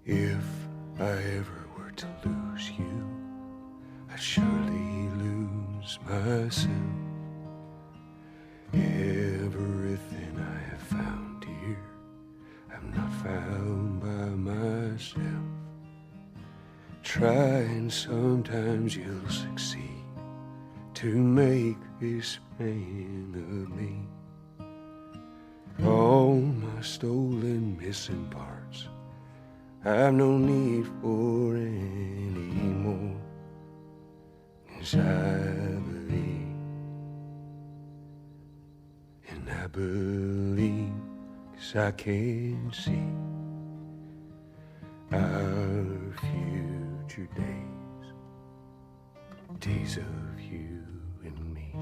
If I ever were to lose you, I'd surely lose myself. Everything I have found here, I'm not found by myself. Try and sometimes you'll succeed to make this man of me. All my stolen missing parts I've no need for anymore, 'cause I believe, 'cause I can see our future days, days of you and me.